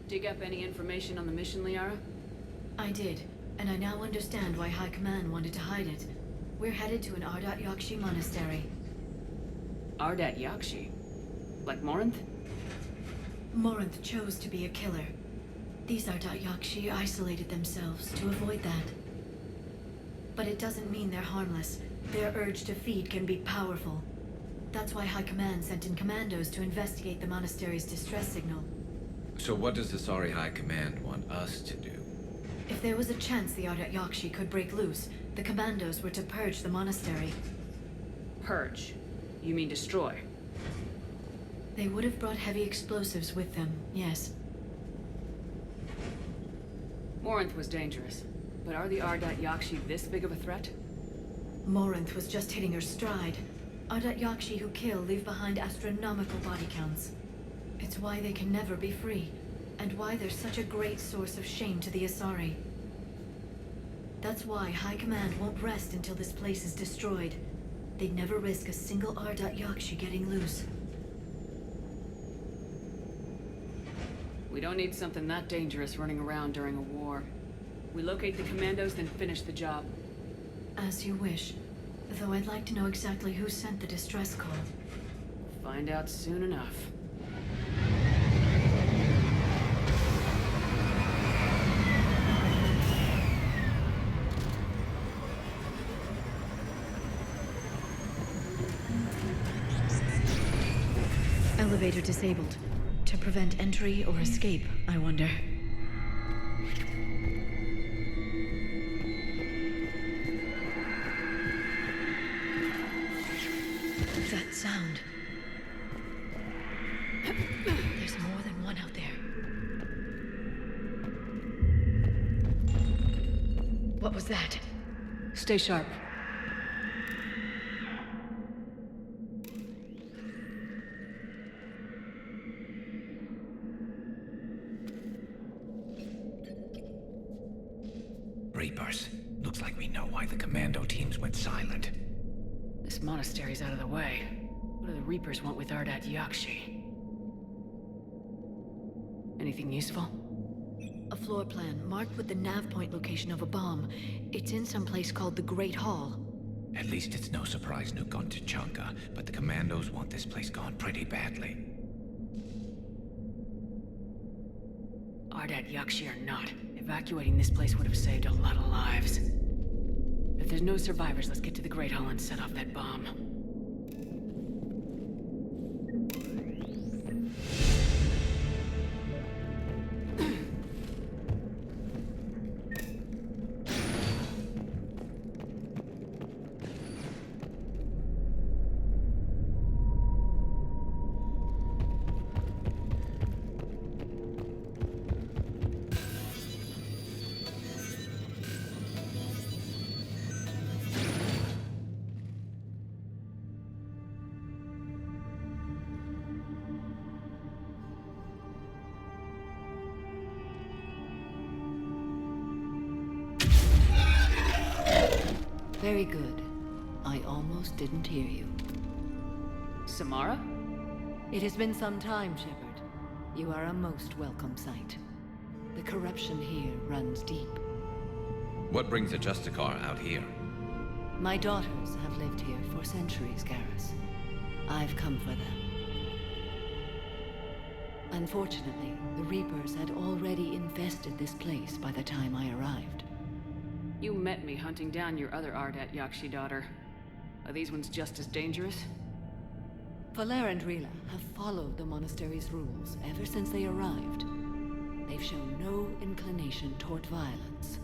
Dig up any information on the mission, Liara? I did, and I now understand why High Command wanted to hide it. We're headed to an Ardat Yakshi monastery. Ardat Yakshi? Like Morinth? Morinth chose to be a killer. These Ardat Yakshi isolated themselves to avoid that. But it doesn't mean they're harmless. Their urge to feed can be powerful. That's why High Command sent in commandos to investigate the monastery's distress signal. So what does the Sorry High Command want us to do? If there was a chance the Ardat Yakshi could break loose, the commandos were to purge the monastery. Purge? You mean destroy? They would have brought heavy explosives with them, yes. Morinth was dangerous, but are the Ardat Yakshi this big of a threat? Morinth was just hitting her stride. Ardat Yakshi who kill leave behind astronomical body counts. It's why they can never be free, and why they're such a great source of shame to the Asari. That's why High Command won't rest until this place is destroyed. They'd never risk a single Ardat Yakshi getting loose. We don't need something that dangerous running around during a war. We locate the commandos, then finish the job. As you wish. Though I'd like to know exactly who sent the distress call. Find out soon enough. Elevator disabled. To prevent entry or escape, I wonder. That sound. There's more than one out there. What was that? Stay sharp. Reapers. Looks like we know why the commando teams went silent. This monastery's out of the way. What do the Reapers want with Ardat Yakshi? Anything useful? A floor plan marked with the nav point location of a bomb. It's in some place called the Great Hall. At least it's no surprise Nuke gone to Chunka, but the commandos want this place gone pretty badly. Ardat Yakshi or not, evacuating this place would have saved a lot of lives. If there's no survivors, let's get to the Great Hall and set off that bomb. Very good. I almost didn't hear you. Samara? It has been some time, Shepard. You are a most welcome sight. The corruption here runs deep. What brings a Justicar out here? My daughters have lived here for centuries, Garrus. I've come for them. Unfortunately, the Reapers had already infested this place by the time I arrived. You met me hunting down your other Ardat Yakshi daughter. Are these ones just as dangerous? Valer and Rila have followed the monastery's rules ever since they arrived. They've shown no inclination toward violence.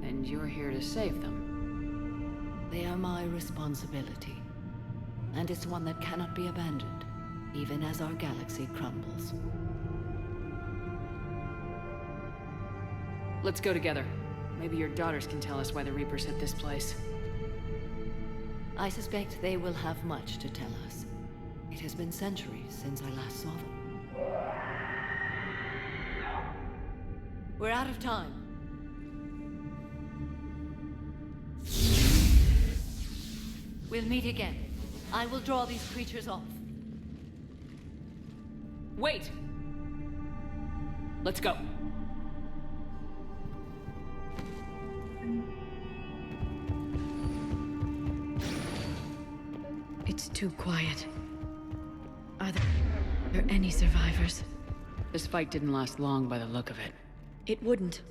And you're here to save them? They are my responsibility. And it's one that cannot be abandoned, even as our galaxy crumbles. Let's go together. Maybe your daughters can tell us why the Reapers hit this place. I suspect they will have much to tell us. It has been centuries since I last saw them. We're out of time. We'll meet again. I will draw these creatures off. Wait! Let's go. It's too quiet. Are there any survivors? This fight didn't last long by the look of it. It wouldn't.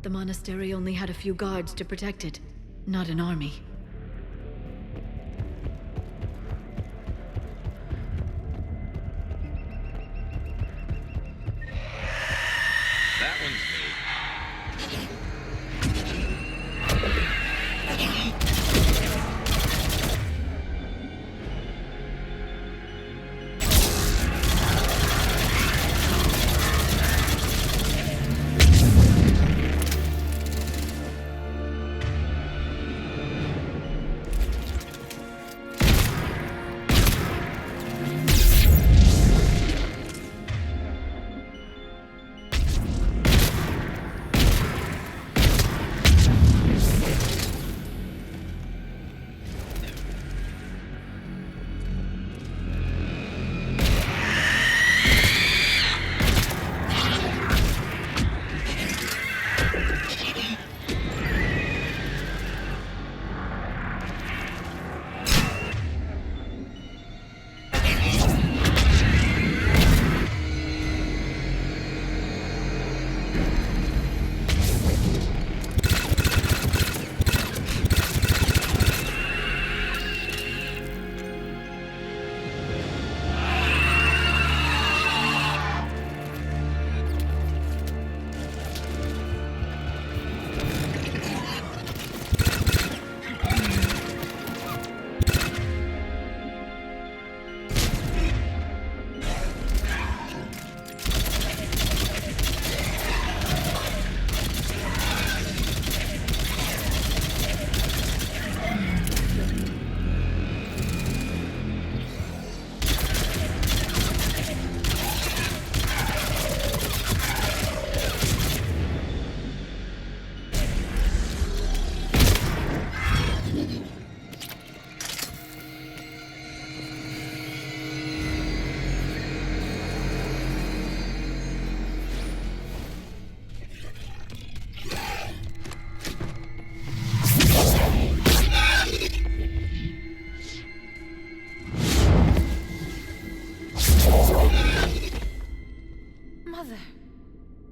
The monastery only had a few guards to protect it, not an army. That one's me.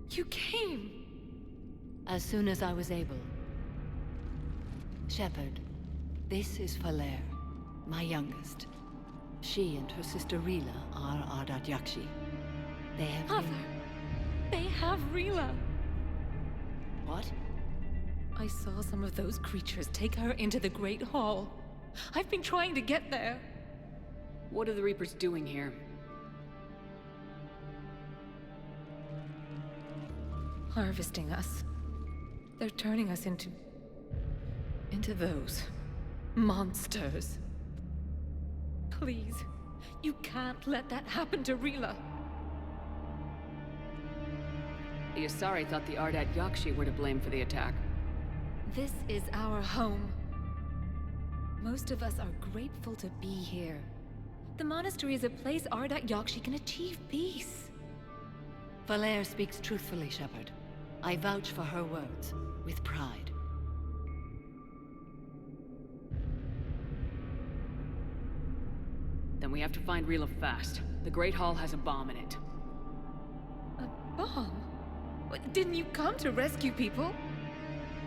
You came! As soon as I was able. Shepard, this is Falere, my youngest. She and her sister Rila are Ardat Yakshi. They have Mother! They have Rila! What? I saw some of those creatures take her into the Great Hall. I've been trying to get there. What are the Reapers doing here? Harvesting us. They're turning us into those monsters. Please, you can't let that happen to Rila. The Asari thought the Ardat Yakshi were to blame for the attack. This is our home. Most of us are grateful to be here. The monastery is a place Ardat Yakshi can achieve peace. Falere speaks truthfully, Shepard. I vouch for her words, with pride. Then we have to find Rila fast. The Great Hall has a bomb in it. A bomb? What, didn't you come to rescue people?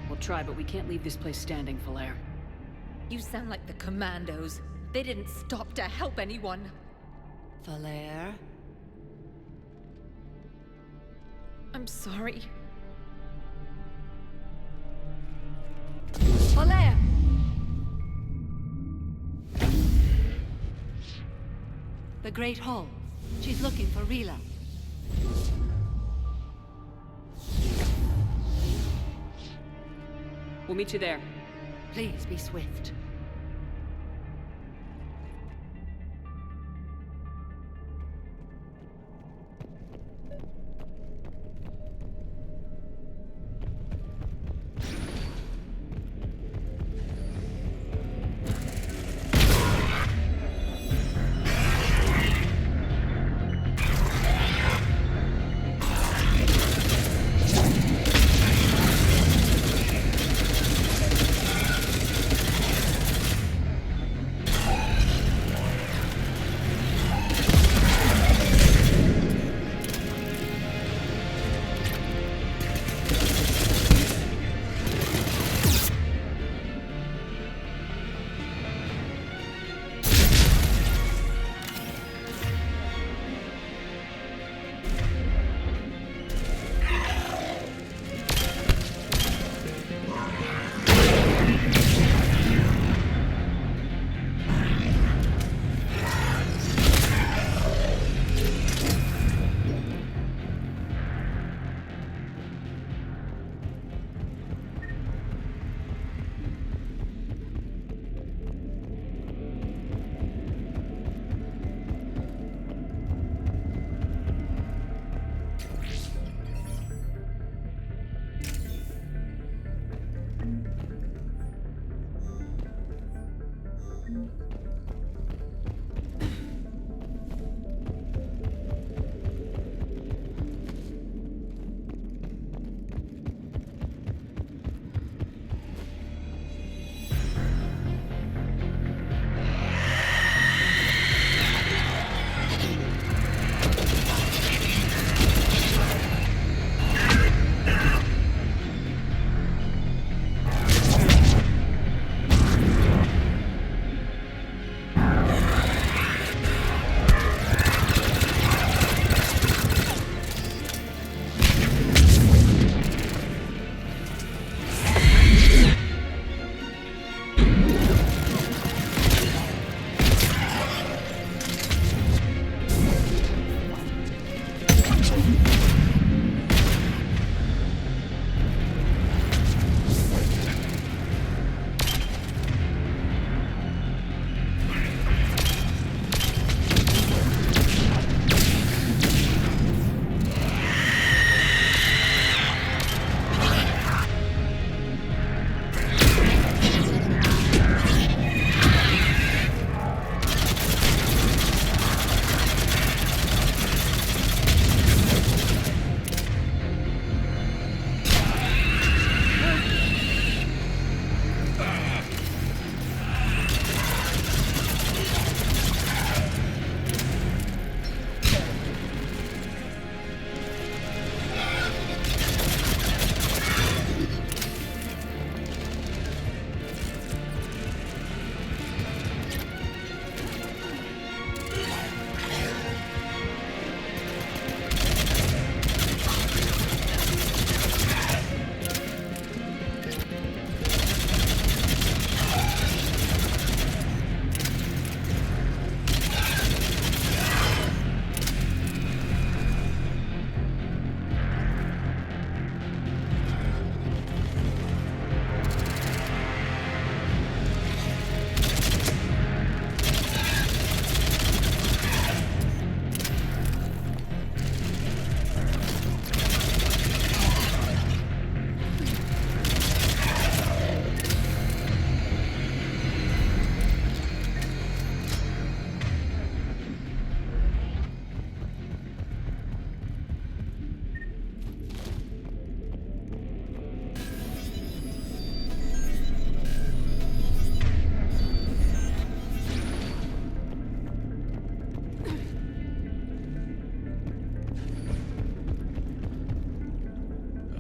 We'll try, but we can't leave this place standing, Falere. You sound like the Commandos. They didn't stop to help anyone. Falere? I'm sorry. Falere! The Great Hall. She's looking for Rila. We'll meet you there. Please be swift.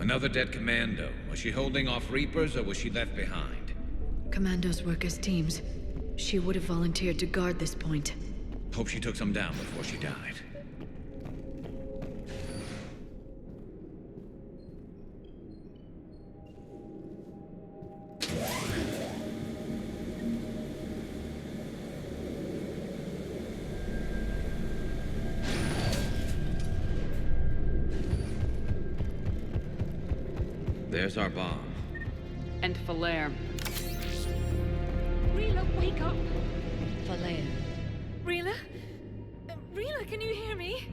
Another dead commando. Was she holding off Reapers or was she left behind? Commandos work as teams. She would have volunteered to guard this point. Hope she took some down before she died. There's our bomb. And Falere. Rila, wake up! Falere. Rila? Rila, can you hear me?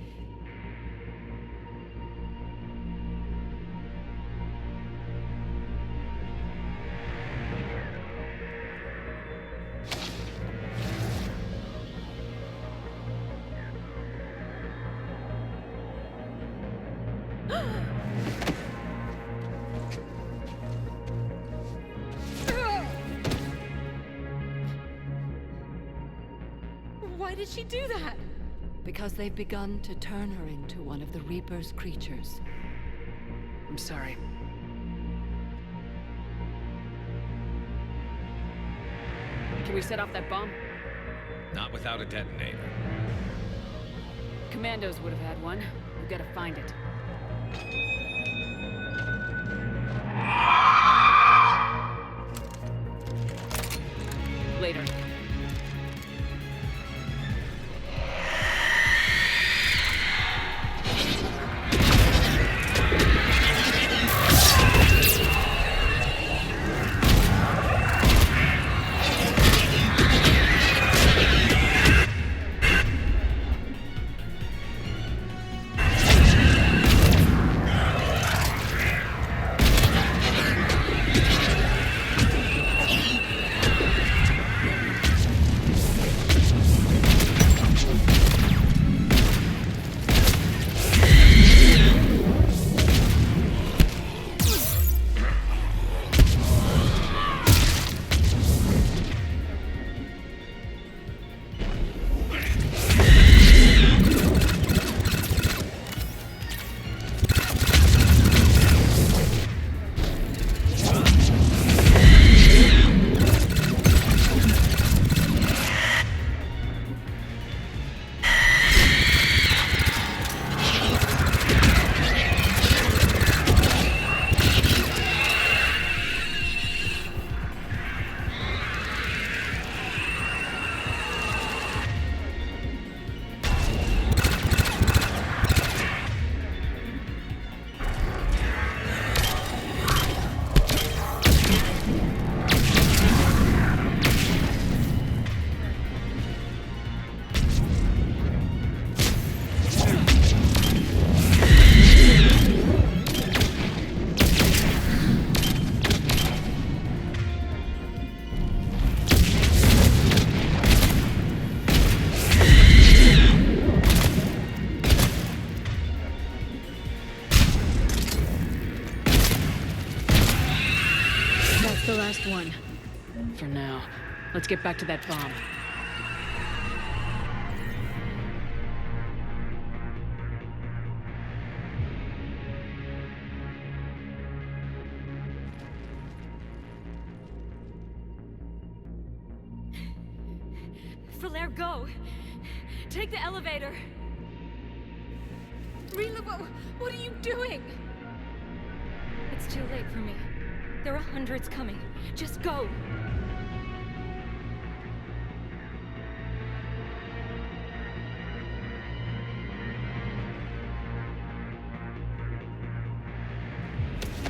Why did she do that? Because they've begun to turn her into one of the Reaper's creatures. I'm sorry. Can we set off that bomb? Not without a detonator. Commandos would have had one. We've got to find it. Later. The last one. For now. Let's get back to that bomb. Falere, go! Take the elevator! Rila, what are you doing? It's too late for me. There are hundreds coming. Just go!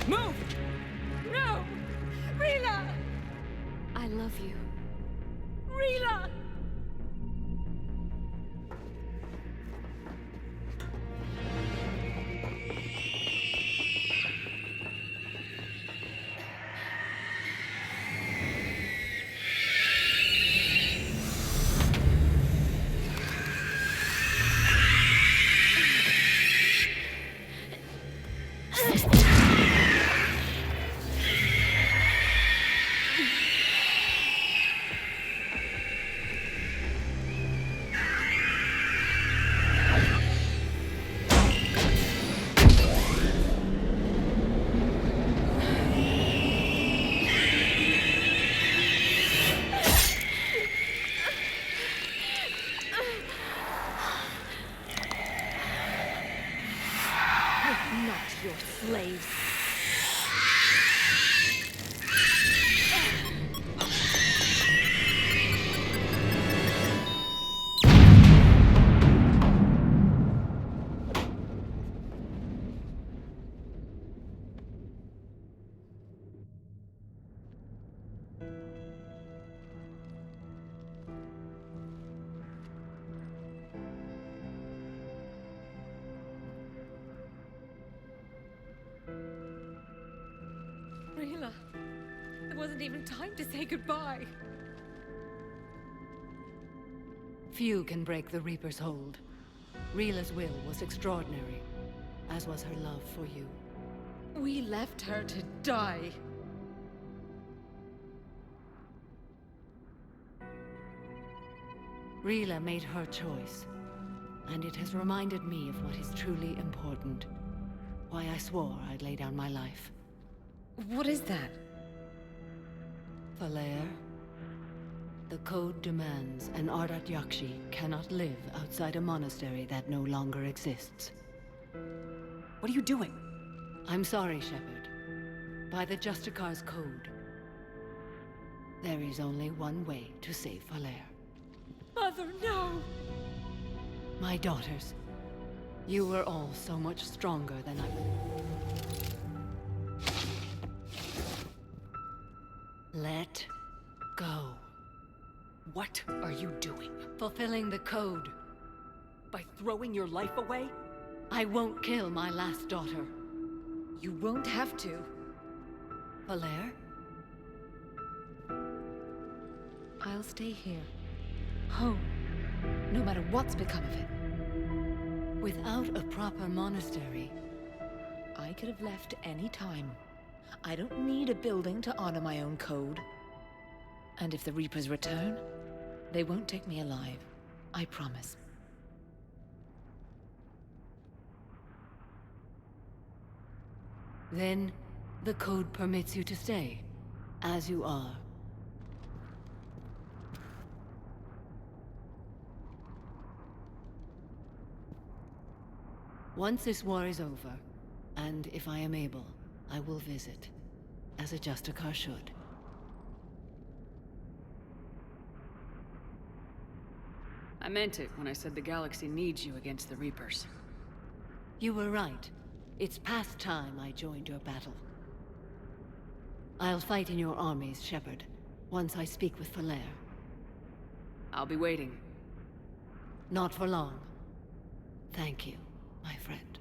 Move! No! Rila! I love you. Rila! Not your slaves. Rila, there wasn't even time to say goodbye. Few can break the Reaper's hold. Rila's will was extraordinary, as was her love for you. We left her to die. Rila made her choice, and it has reminded me of what is truly important. Why I swore I'd lay down my life. What is that? Valair, the code demands an Ardat Yakshi cannot live outside a monastery that no longer exists. What are you doing? I'm sorry, Shepard. By the Justicar's code, there is only one way to save Valair. Mother, no! My daughters, you were all so much stronger than I... Let go. What are you doing? Fulfilling the code. By throwing your life away? I won't kill my last daughter. You won't have to. Valair? I'll stay here. Home. No matter what's become of it. Without a proper monastery, I could have left any time. I don't need a building to honor my own code. And if the Reapers return, they won't take me alive. I promise. then the code permits you to stay, as you are. Once this war is over, and if I am able, I will visit, as a Justicar should. I meant it when I said the galaxy needs you against the Reapers. You were right. It's past time I joined your battle. I'll fight in your armies, Shepard, once I speak with Valair. I'll be waiting. Not for long. Thank you, my friend.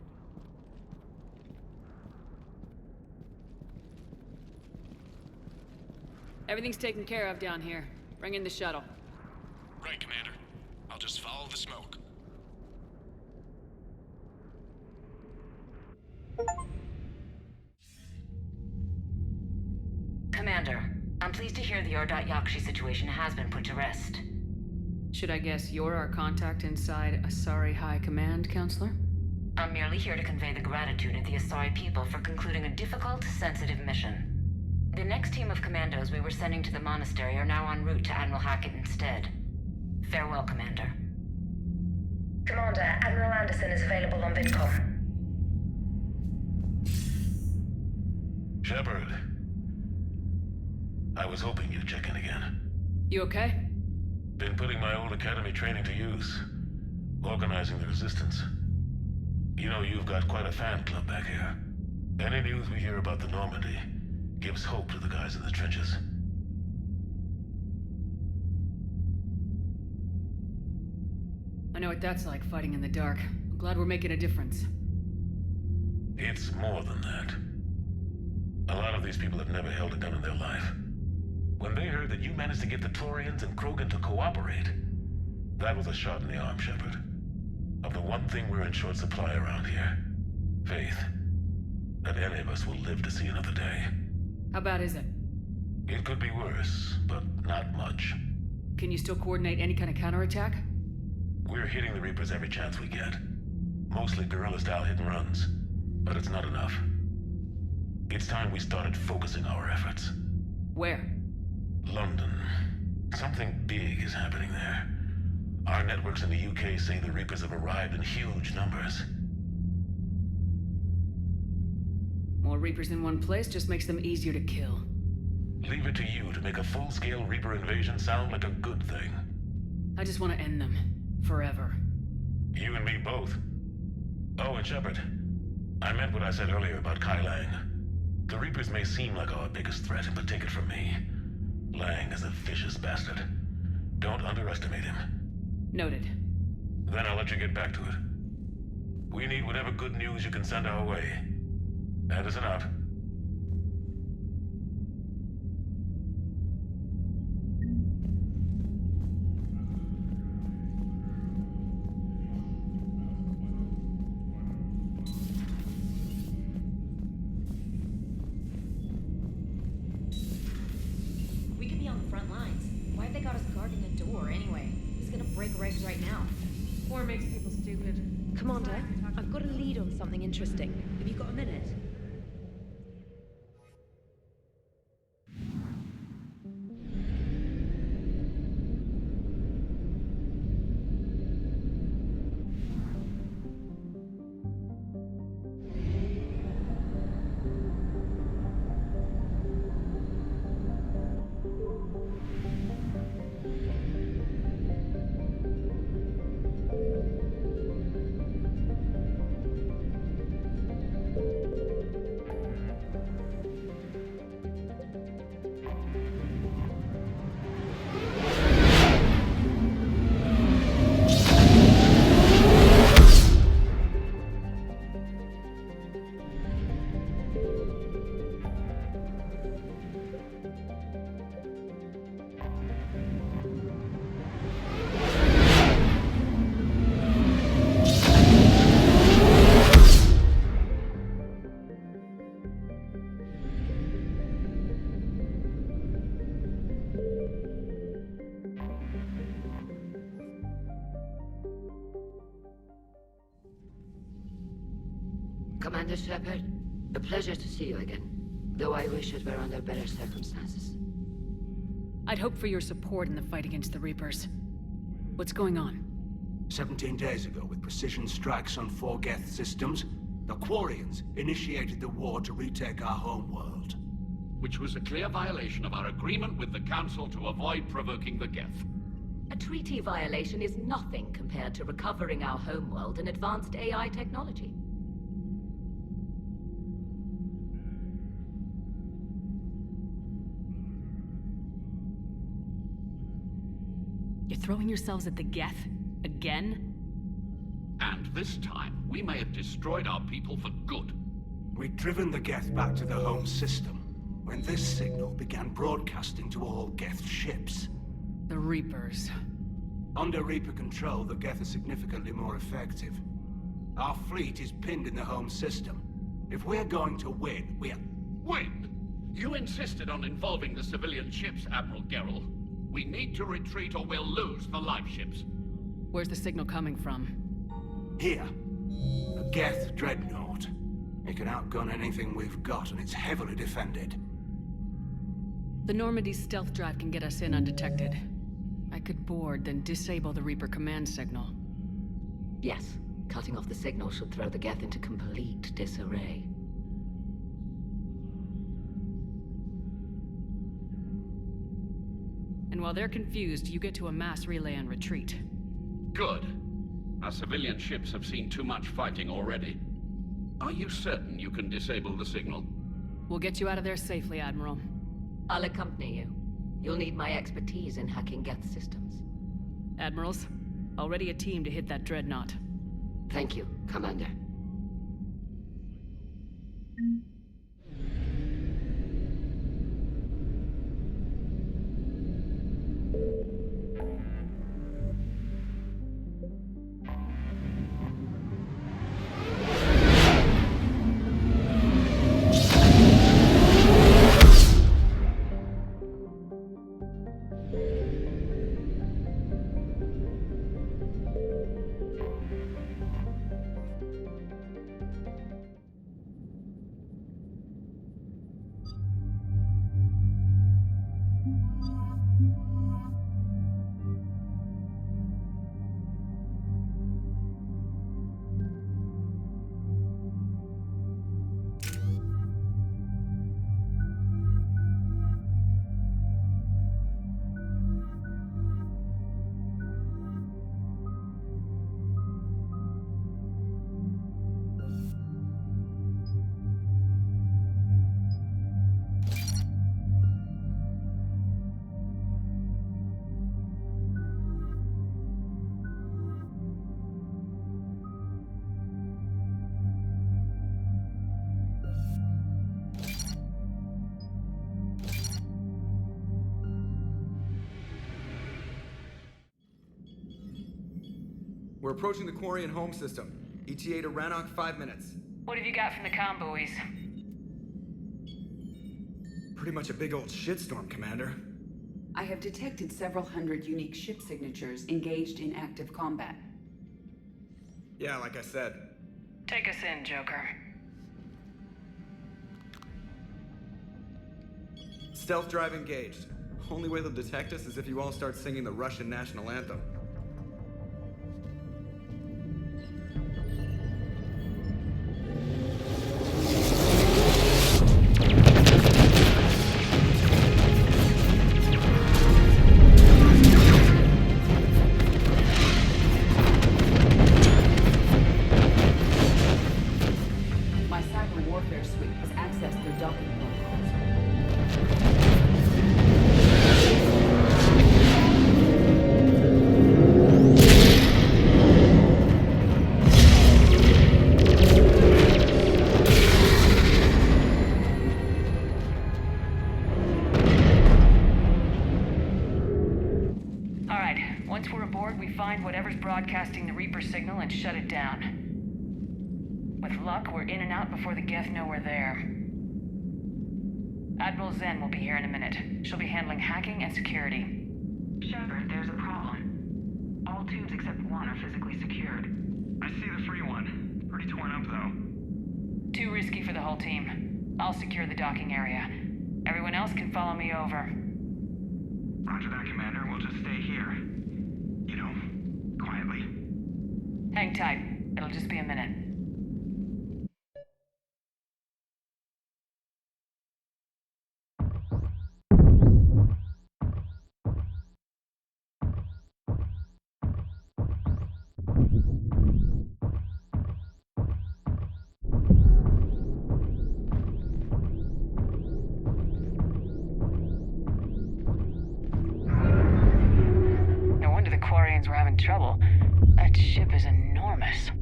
Everything's taken care of down here. Bring in the shuttle. Right, Commander. I'll just follow the smoke. Commander, I'm pleased to hear the Ardat Yakshi situation has been put to rest. Should I guess you're our contact inside Asari High Command, Counselor? I'm merely here to convey the gratitude of the Asari people for concluding a difficult, sensitive mission. The next team of commandos we were sending to the monastery are now en route to Admiral Hackett instead. Farewell, Commander. Commander, Admiral Anderson is available on VidCom. Shepard. I was hoping you'd check in again. You okay? Been putting my old academy training to use. Organizing the resistance. You know, you've got quite a fan club back here. Any news we hear about the Normandy gives hope to the guys in the trenches. I know what that's like, fighting in the dark. I'm glad we're making a difference. It's more than that. A lot of these people have never held a gun in their life. When they heard that you managed to get the Torians and Krogan to cooperate, that was a shot in the arm, Shepard. Of the one thing we're in short supply around here. Faith. That any of us will live to see another day. How bad is it? It could be worse, but not much. Can you still coordinate any kind of counterattack? We're hitting the Reapers every chance we get. Mostly guerrilla-style hit-and-runs, but it's not enough. It's time we started focusing our efforts. Where? London. Something big is happening there. Our networks in the UK say the Reapers have arrived in huge numbers. More Reapers in one place just makes them easier to kill. Leave it to you to make a full-scale Reaper invasion sound like a good thing. I just want to end them. Forever. You and me both. Oh, and Shepard, I meant what I said earlier about Kai Lang. The Reapers may seem like our biggest threat, but take it from me. Lang is a vicious bastard. Don't underestimate him. Noted. Then I'll let you get back to it. We need whatever good news you can send our way. Anderson out. We could be on the front lines. Why have they got us guarding a door anyway? He's gonna break regs right now. War makes people stupid. Commander, I've got a lead on something interesting. Have you got a minute? Commander Shepard, a pleasure to see you again, though I wish it were under better circumstances. I'd hope for your support in the fight against the Reapers. What's going on? 17 days ago, with precision strikes on 4 Geth systems, the Quarians initiated the war to retake our homeworld. Which was a clear violation of our agreement with the Council to avoid provoking the Geth. A treaty violation is nothing compared to recovering our homeworld and advanced AI technology. You're throwing yourselves at the Geth? Again? And this time, we may have destroyed our people for good. We'd driven the Geth back to the home system, when this signal began broadcasting to all Geth ships. The Reapers. Under Reaper control, the Geth are significantly more effective. Our fleet is pinned in the home system. If we're going to win, Win? You insisted on involving the civilian ships, Admiral Gerrel. We need to retreat or we'll lose the live ships. Where's the signal coming from? Here. A Geth dreadnought. It can outgun anything we've got, and it's heavily defended. The Normandy's stealth drive can get us in undetected. I could board, then disable the Reaper command signal. Yes, cutting off the signal should throw the Geth into complete disarray. And while they're confused, you get to a mass relay and retreat. Good. Our civilian ships have seen too much fighting already. Are you certain you can disable the signal? We'll get you out of there safely, Admiral. I'll accompany you. You'll need my expertise in hacking Geth systems. Admirals, already a team to hit that dreadnought. Thank you, Commander. We're approaching the Quarian home system. ETA to Rannoch, 5 minutes. What have you got from the comm buoys? Pretty much a big old shitstorm, Commander. I have detected several hundred unique ship signatures engaged in active combat. Yeah, like I said. Take us in, Joker. Stealth drive engaged. Only way they'll detect us is if you all start singing the Russian national anthem. My cyber warfare suite has accessed their docking protocols. Once we're aboard, we find whatever's broadcasting the Reaper signal and shut it down. With luck, we're in and out before the Geth know we're there. Admiral Zen will be here in a minute. She'll be handling hacking and security. Shepard, there's a problem. All tubes except one are physically secured. I see the free one. Pretty torn up, though. Too risky for the whole team. I'll secure the docking area. Everyone else can follow me over. Roger that, Commander. We'll just stay here. You know, quietly. Hang tight. It'll just be a minute. We're having trouble. That ship is enormous.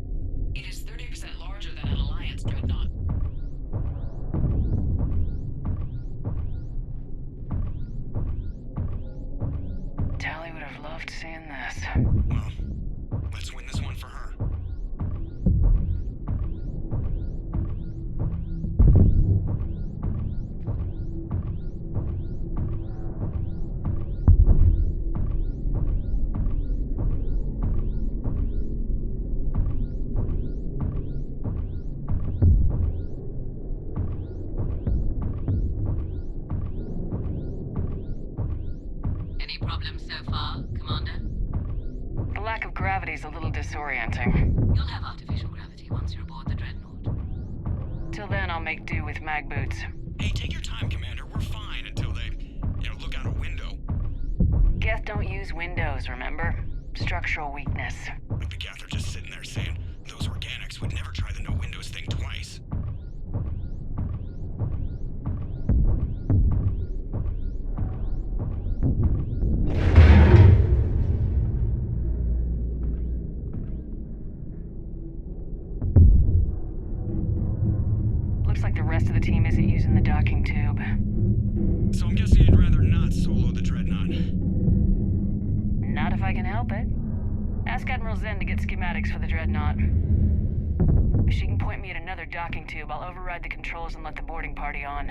It is 30% larger than an Alliance dreadnought. Tali would have loved seeing this. Well, let's win this one for her. Any problems so far, Commander? The lack of gravity is a little disorienting. You'll have artificial gravity once you're aboard the dreadnought. Till then, I'll make do with mag boots. Hey, take your time, Commander. We're fine until they, look out a window. Geth don't use windows, remember? Structural weakness. Like the Geth are just sitting there saying, those organics would never try the no windows thing twice. Looks like the rest of the team isn't using the docking tube. So I'm guessing you'd rather not solo the dreadnought. Not if I can help it. Ask Admiral Zen to get schematics for the dreadnought. If she can point me at another docking tube, I'll override the controls and let the boarding party on.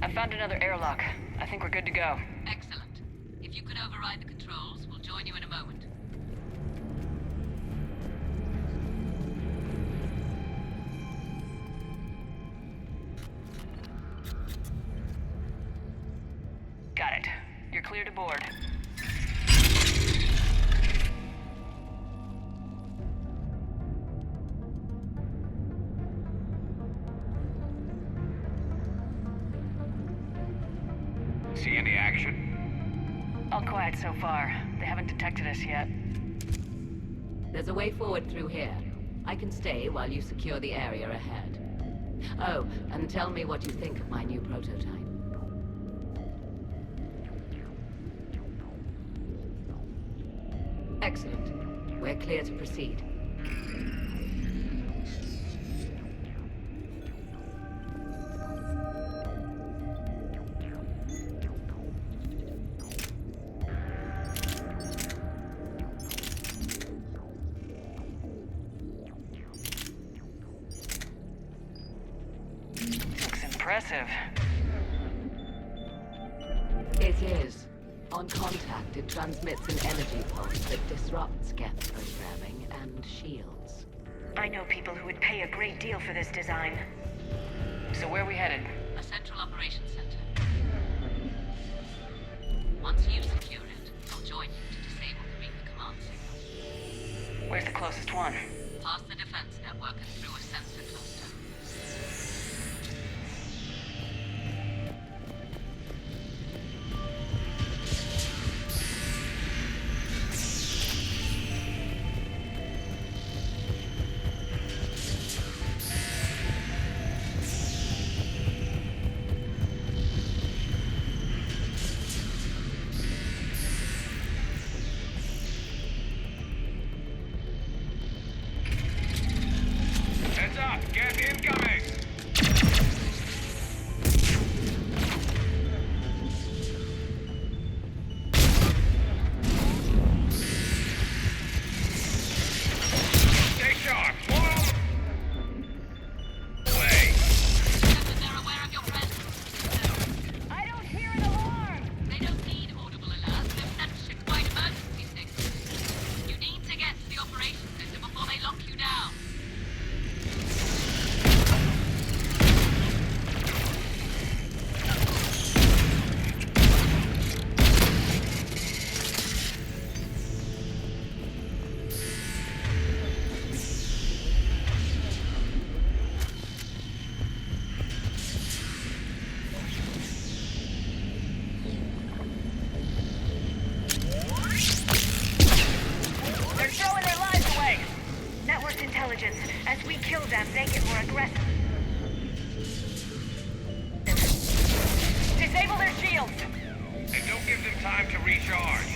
I found another airlock. I think we're good to go. Excellent. If you could override the controls, we'll join you in a moment. clear to board. See any action? All quiet so far. They haven't detected us yet. There's a way forward through here. I can stay while you secure the area ahead. Oh, and tell me what you think of my new prototype. Excellent. We're clear to proceed. Looks impressive. It is. On contact, it transmits an energy pulse that disrupts Geth programming and shields. I know people who would pay a great deal for this design. So where are we headed? A central operations center. Once you secure it, I'll join you to disable the Reaper command signal. Where's the closest one? Past the defense network and through a sensor cluster. Heads up! Get incoming! Stay sharp! Whoa! Away! They're aware of your presence. I don't hear an alarm! They don't need audible alerts. They've set ship-wide emergency signals. You need to get to the operations center before they lock you down. They're throwing their lives away! Networked intelligence. As we kill them, they get more aggressive. Disable their shields! And don't give them time to recharge.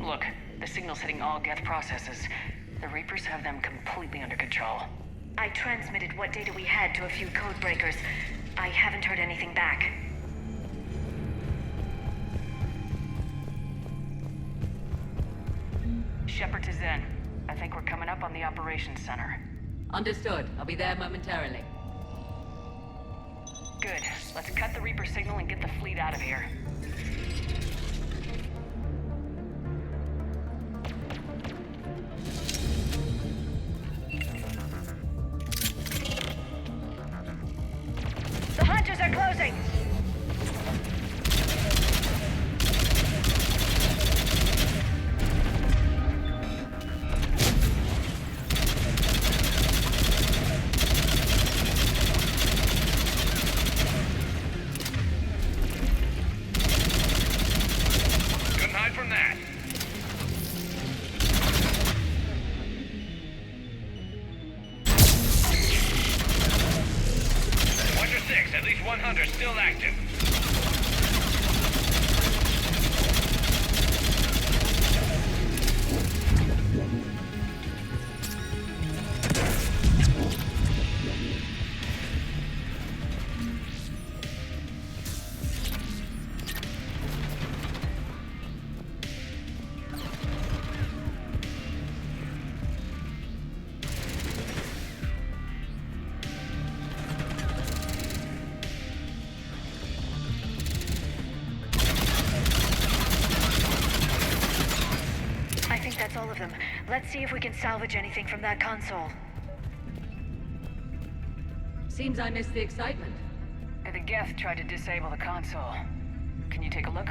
Look, the signal's hitting all Geth processes. The Reapers have them completely under control. I transmitted what data we had to a few code breakers. I haven't heard anything back. Shepard to Zen. I think we're coming up on the operations center. Understood. I'll be there momentarily. Good. Let's cut the Reaper signal and get the fleet out of here. The hunters are closing! all of them. Let's see if we can salvage anything from that console. Seems I missed the excitement. The Geth tried to disable the console. Can you take a look?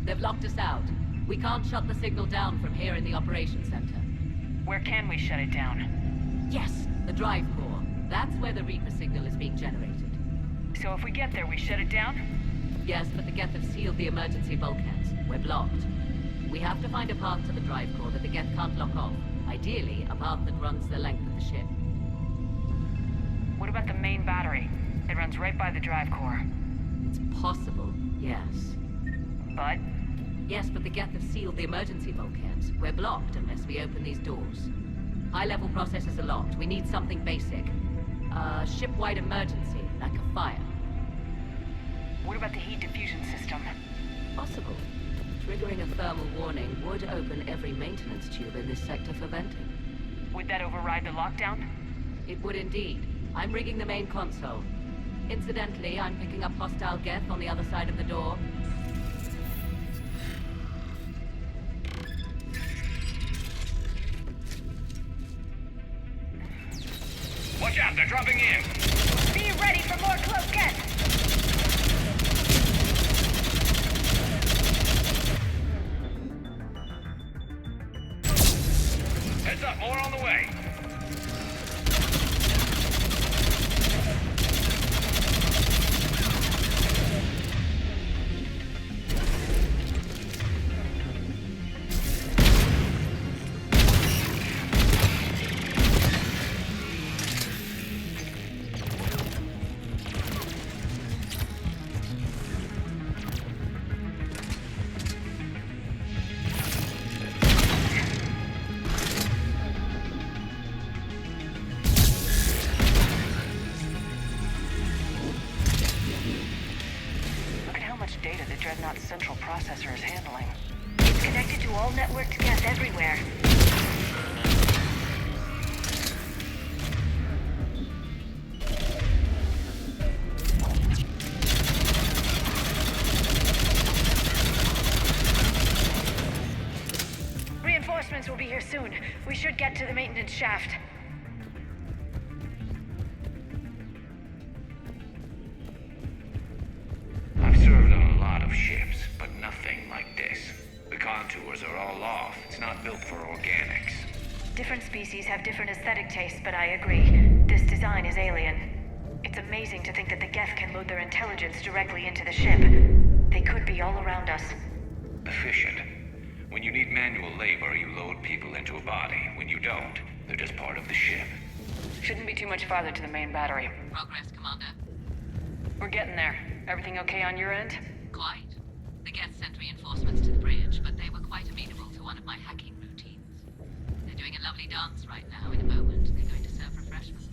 They've locked us out. We can't shut the signal down from here in the operations center. Where can we shut it down? Yes, the drive core. That's where the Reaper signal is being generated. So if we get there, we shut it down? Yes, but the Geth have sealed the emergency bulkheads. We're blocked. We have to find a path to the drive core that the Geth can't lock off. Ideally, a path that runs the length of the ship. What about the main battery? It runs right by the drive core. It's possible, yes. But? Yes, but the Geth have sealed the emergency bulkheads. We're blocked unless we open these doors. High-level processors are locked. We need something basic. Ship-wide emergency, like a fire. What about the heat diffusion system? Possible. Triggering a thermal warning would open every maintenance tube in this sector for venting. Would that override the lockdown? It would indeed. I'm rigging the main console. Incidentally, I'm picking up hostile Geth on the other side of the door. Watch out, they're dropping in! Be ready for more close Geth! Heads up, more on the way! Data the Dreadnought's central processor is handling. It's connected to all networked Geth everywhere. Reinforcements will be here soon. We should get to the maintenance shaft. Ships, but nothing like this. The contours are all off. It's not built for organics. Different species have different aesthetic tastes, but I agree. This design is alien. It's amazing to think that the Geth can load their intelligence directly into the ship. They could be all around us. Efficient. When you need manual labor, you load people into a body. When you don't, they're just part of the ship. Shouldn't be too much farther to the main battery. Progress, Commander. We're getting there. Everything okay on your end? Quite. The Geth sent reinforcements to the bridge, but they were quite amenable to one of my hacking routines. They're doing a lovely dance right now. In a moment, they're going to serve refreshments.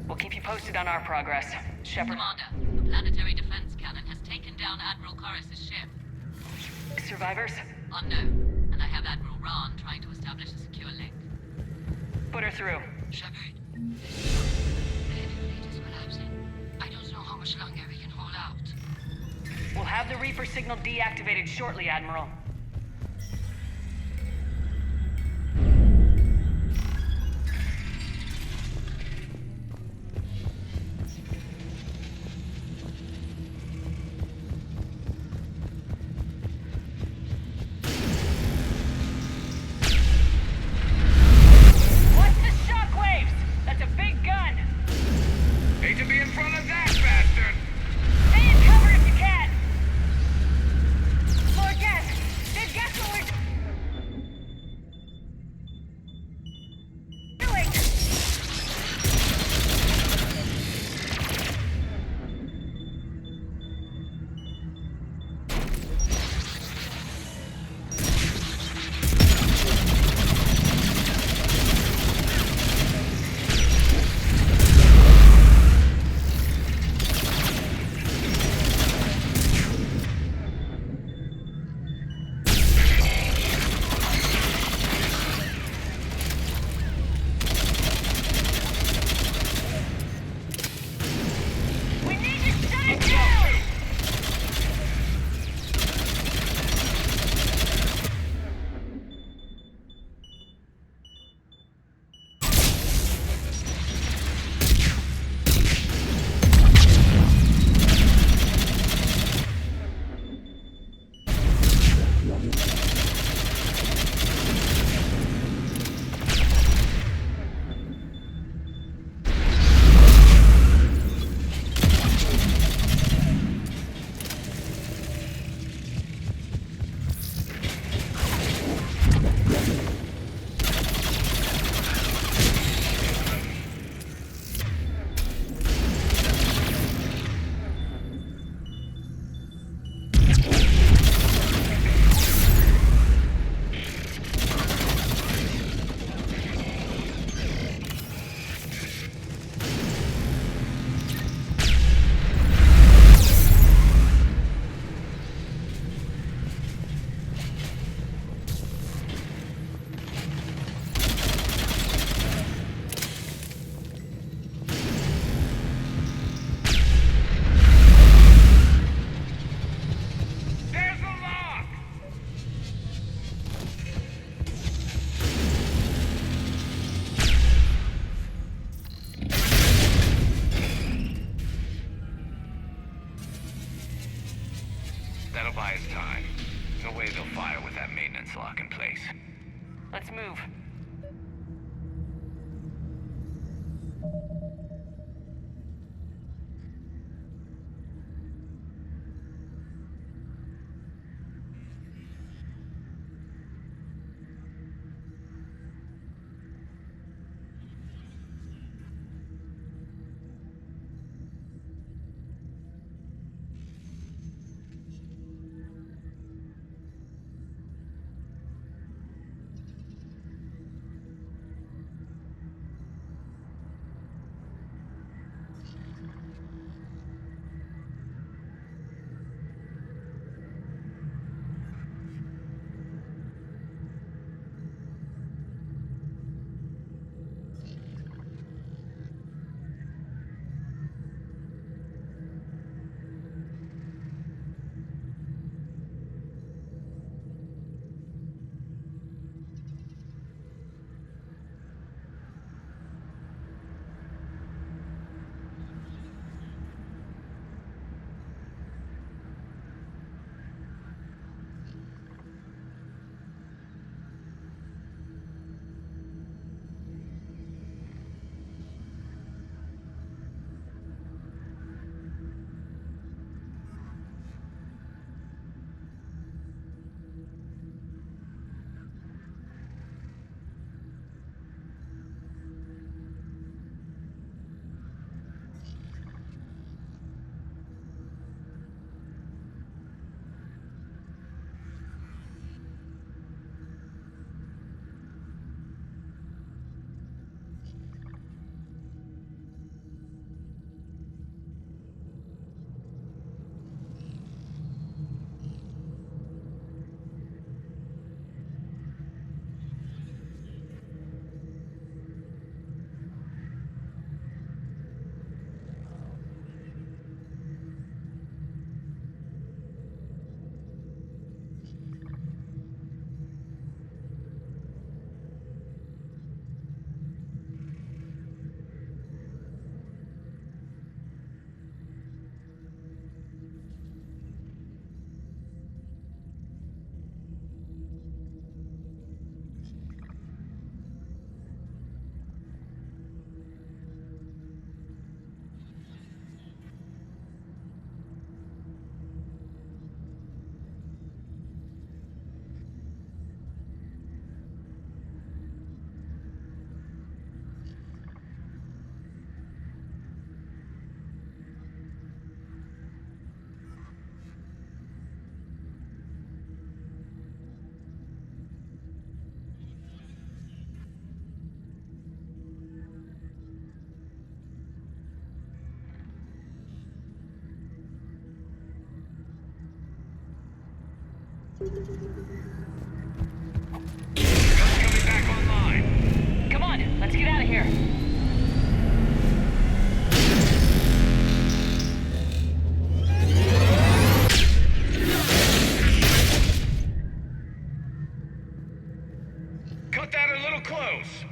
We'll keep you posted on our progress. Shepard? Commander, a planetary defense cannon has taken down Admiral Corus's ship. Survivors? Unknown, and I have Admiral Ron trying to establish a secure link. Put her through. Shepard. The enemy fleet is collapsing. I don't know how much longer we can hold out. We'll have the Reaper signal deactivated shortly, Admiral. Watch the shockwaves! That's a big gun! Hate to be in front of that bastard! Stay in cover if you can! More Geth! no way they'll fire with that maintenance lock in place. Let's move. Coming back online. Come on, let's get out of here. Cut that a little close.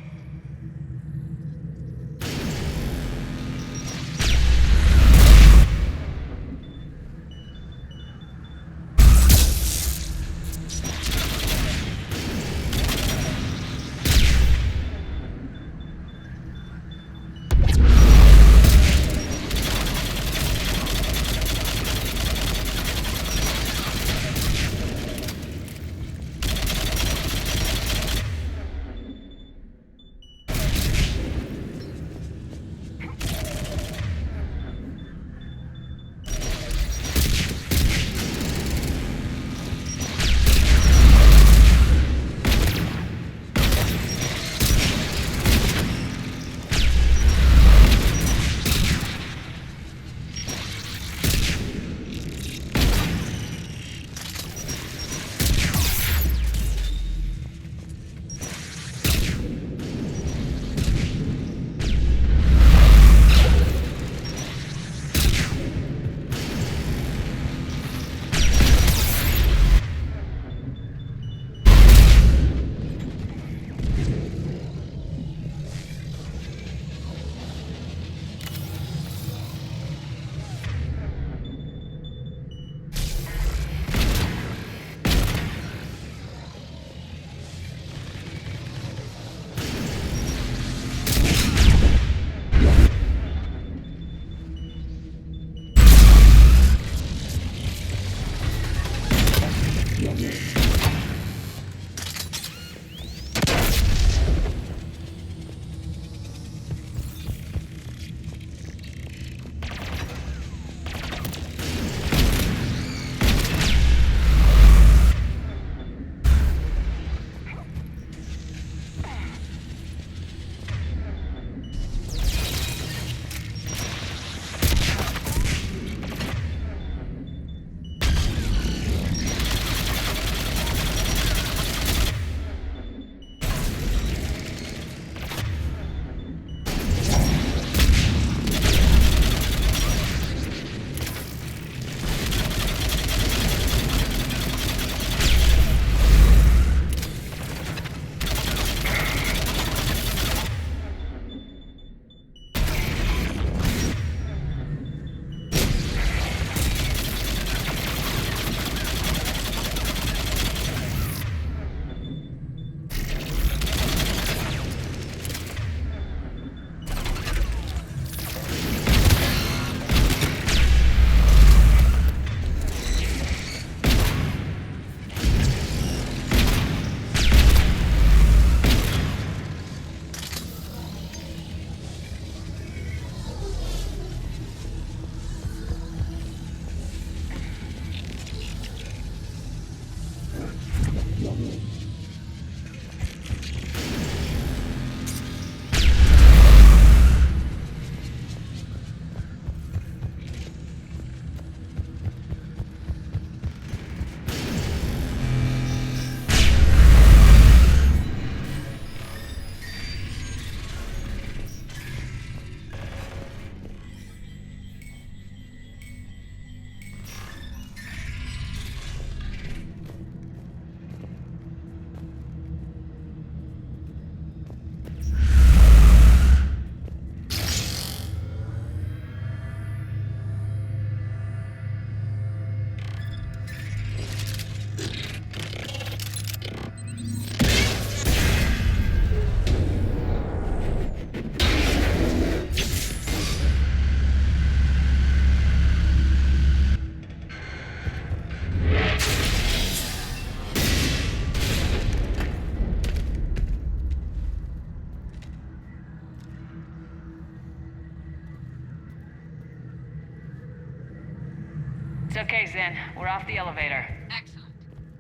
Zen. We're off the elevator. Excellent.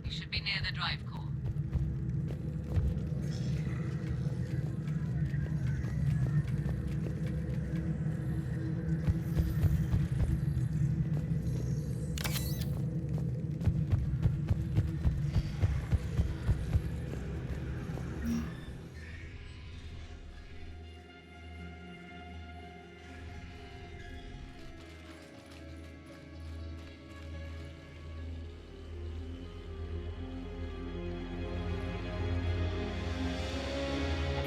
You should be near the drive core.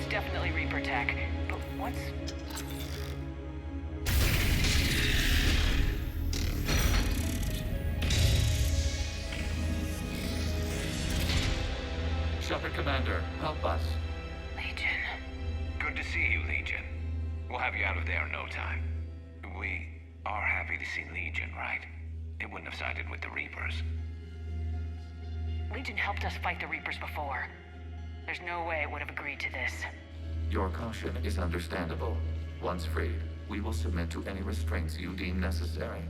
Definitely Reaper tech, but what's... Shepard Commander, help us. Legion. Good to see you, Legion. We'll have you out of there in no time. We are happy to see Legion, right? It wouldn't have sided with the Reapers. Legion helped us fight the Reapers before. There's no way it would have agreed to this. Your caution is understandable. Once freed, we will submit to any restraints you deem necessary.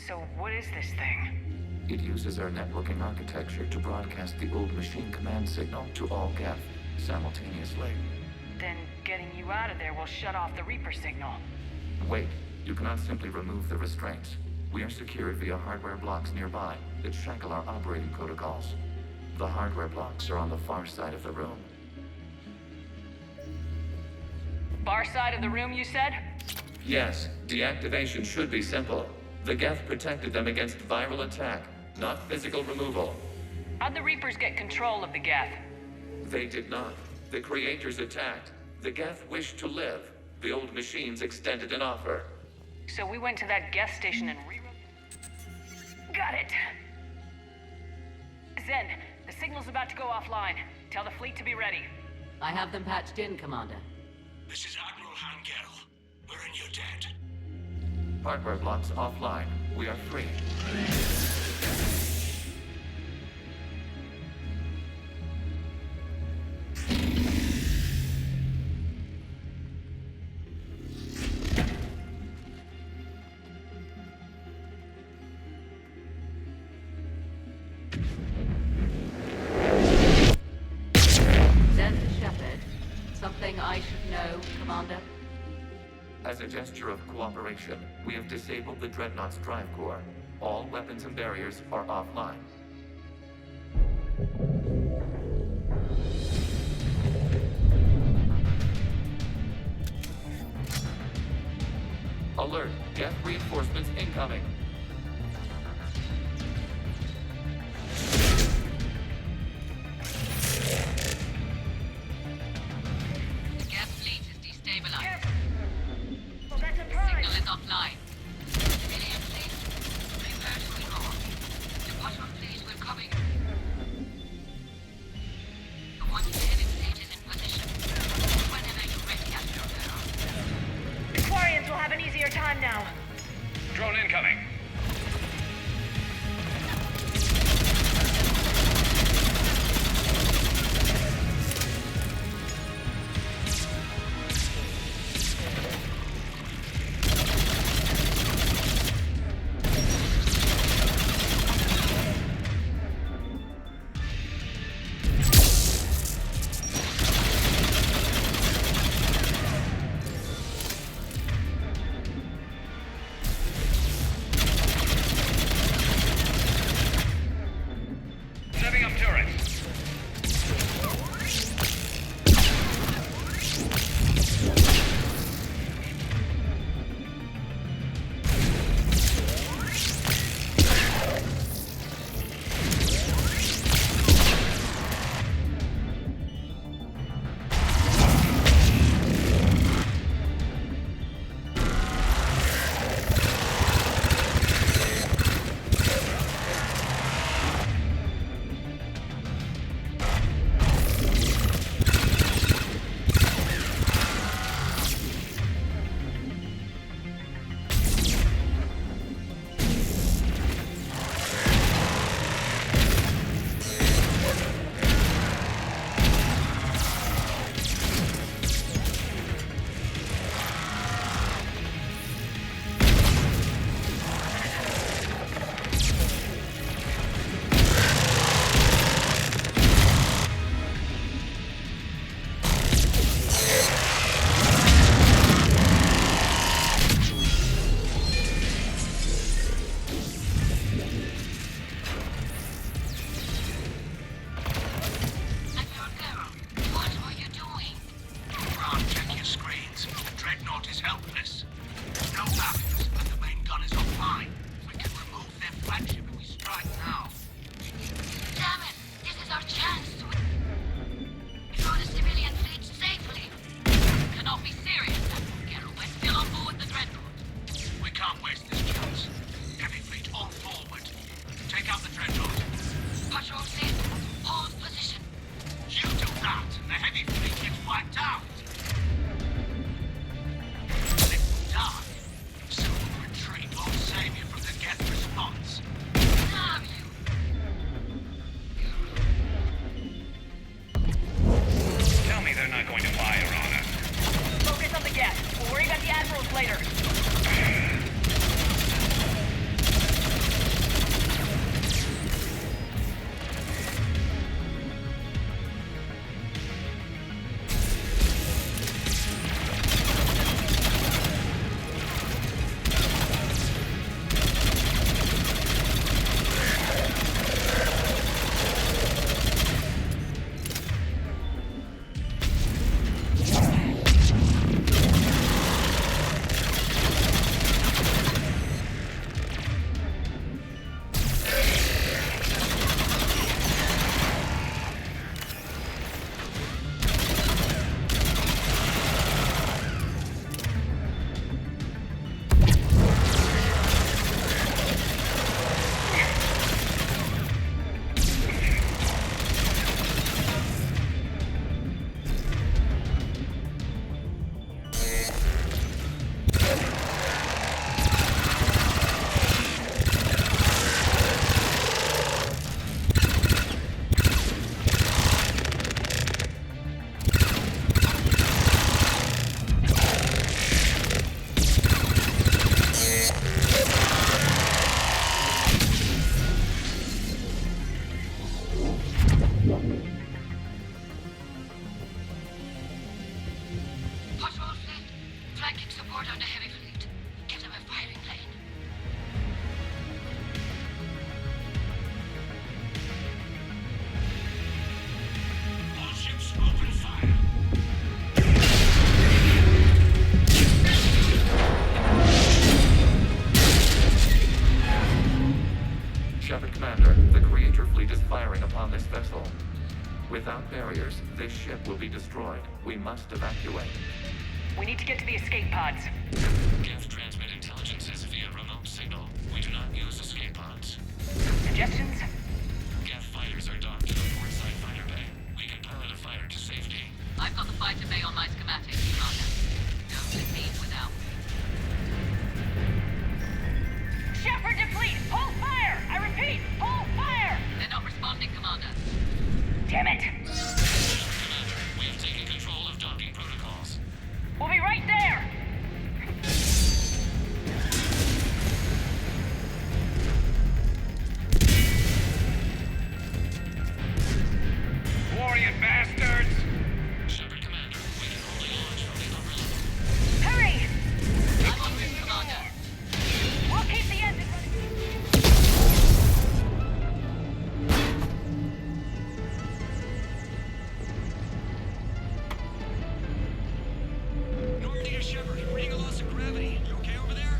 So what is this thing? It uses our networking architecture to broadcast the old machine command signal to all Geth simultaneously. Then getting you out of there will shut off the Reaper signal. Wait, you cannot simply remove the restraints. We are secured via hardware blocks nearby that shackle our operating protocols. The hardware blocks are on the far side of the room. Far side of the room, you said? Yes, deactivation should be simple. The Geth protected them against viral attack, not physical removal. How'd the Reapers get control of the Geth? They did not. The creators attacked. The Geth wished to live. The old machines extended an offer. So we went to that Geth station and Got it! Zen, the signal's about to go offline. Tell the fleet to be ready. I have them patched in, Commander. This is Admiral Hangel. We're in your debt. Hardware blocks offline. We are free. Zen to Shepard. Something I should know, Commander? As a gesture of cooperation, we have disabled the Dreadnought's drive core. All weapons and barriers are offline. Alert! Geth reinforcements incoming! The Geth fleet is destabilized. Well, that's a prize. Signal is offline. Civilian fleet, prepare to withdraw. The bottom fleet will coming. The one-headed fleet is in position. Whenever you're ready, Admiral. The Quarians will have an easier time now. Drone incoming. Setting up turrets. upon this vessel. Without barriers, this ship will be destroyed. We must evacuate. We need to get to the escape pods. Geth transmit intelligences via remote signal. We do not use escape pods. Suggestions? Geth fighters are docked to the portside fighter bay. We can pilot a fighter to safety. I've got the fighter bay on my schematic, Commander. Don't leave without. Shepard deplete! Hold fire! I repeat, hold fire! They're not responding, Commander. Damn it! Commander, we have taken control of docking protocols. We'll be right there! Warrior bastards! Shepard Commander, we can only launch from the upper level. Hurry! I'm on route, Commander. We'll keep the engine running. Normandy to Shepard, reading a loss of gravity. You okay over there?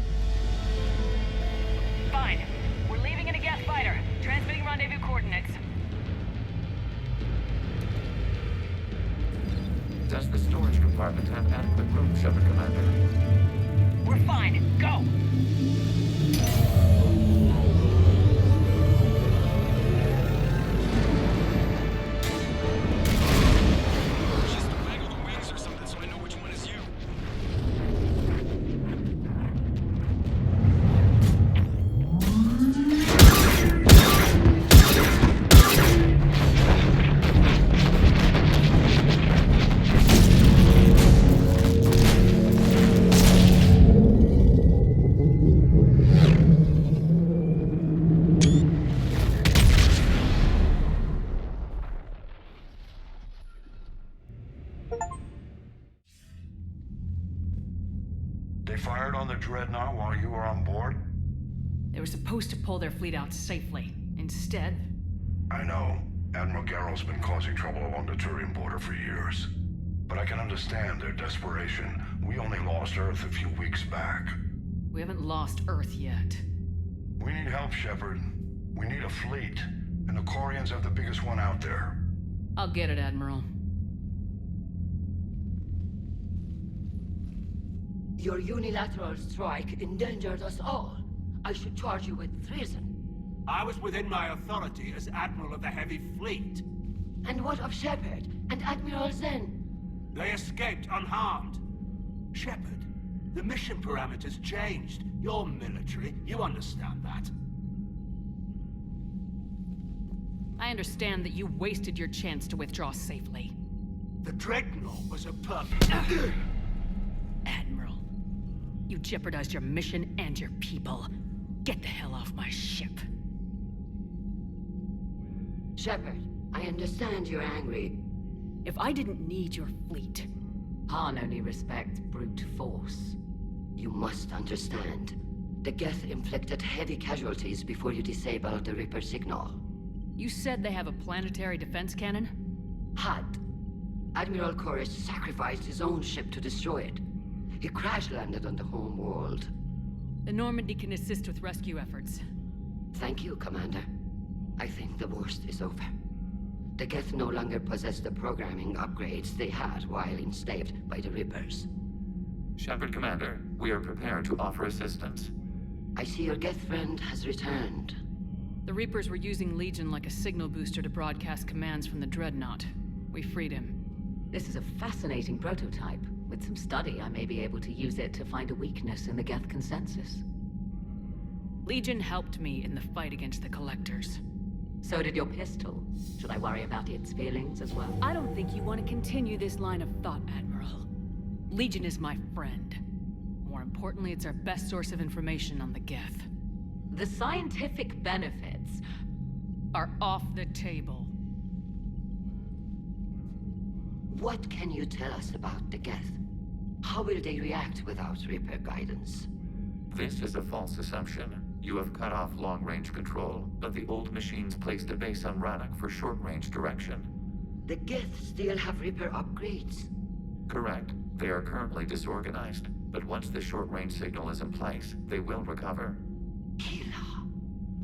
Fine. We're leaving in a Geth fighter. Transmitting rendezvous coordinates. Does the storage compartment have adequate room, Shepard Commander? We're fine. Go! Just waggle the wings or something so I know which one is you. They fired on the Dreadnought while you were on board? They were supposed to pull their fleet out safely. Instead... I know. Admiral Garrel's been causing trouble along the Turian border for years. But I can understand their desperation. We only lost Earth a few weeks back. We haven't lost Earth yet. We need help, Shepard. We need a fleet. And the Corians have the biggest one out there. I'll get it, Admiral. Your unilateral strike endangered us all. I should charge you with treason. I was within my authority as Admiral of the Heavy Fleet. And what of Shepard and Admiral Zen? They escaped unharmed. Shepard, the mission parameters changed. You're military, you understand that. I understand that you wasted your chance to withdraw safely. The Dreadnought was a Admiral, you jeopardized your mission and your people. Get the hell off my ship. Shepard, I understand you're angry. If I didn't need your fleet... Han only respects brute force. You must understand. The Geth inflicted heavy casualties before you disabled the Reaper signal. You said they have a planetary defense cannon? Had. Admiral Koresh sacrificed his own ship to destroy it. He crash-landed on the home world. The Normandy can assist with rescue efforts. Thank you, Commander. I think the worst is over. The Geth no longer possess the programming upgrades they had while enslaved by the Reapers. Shepard Commander, we are prepared to offer assistance. I see your Geth friend has returned. The Reapers were using Legion like a signal booster to broadcast commands from the Dreadnought. We freed him. This is a fascinating prototype. With some study, I may be able to use it to find a weakness in the Geth consensus. Legion helped me in the fight against the Collectors. So did your pistol. Should I worry about its feelings as well? I don't think you want to continue this line of thought, Admiral. Legion is my friend. More importantly, it's our best source of information on the Geth. The scientific benefits are off the table. What can you tell us about the Geth? How will they react without Reaper guidance? This is a false assumption. You have cut off long-range control, but the old machines placed a base on Rannoch for short-range direction. The Geth still have Reaper upgrades? Correct. They are currently disorganized, but once the short-range signal is in place, they will recover. Hila,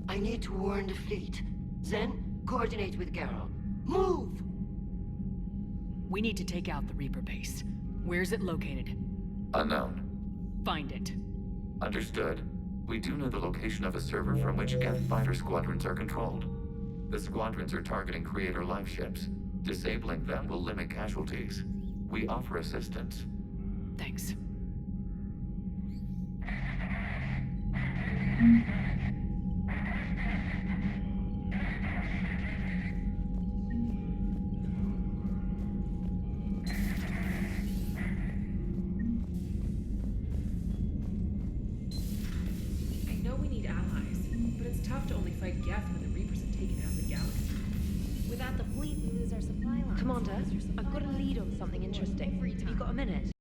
I need to warn the fleet. Zen, Coordinate with Geralt. Move! We need to take out the Reaper base. Where's it located? Unknown. Find it. Understood. We do know the location of a server from which Geth fighter squadrons are controlled. The squadrons are targeting Creator life ships. Disabling them will limit casualties. We offer assistance. Thanks. I know we need allies, but it's tough to only fight Geth when the Reapers have taken out the galaxy. Without the fleet, we lose our supply line. Commander, I've got a lead on something interesting. Have you got a minute?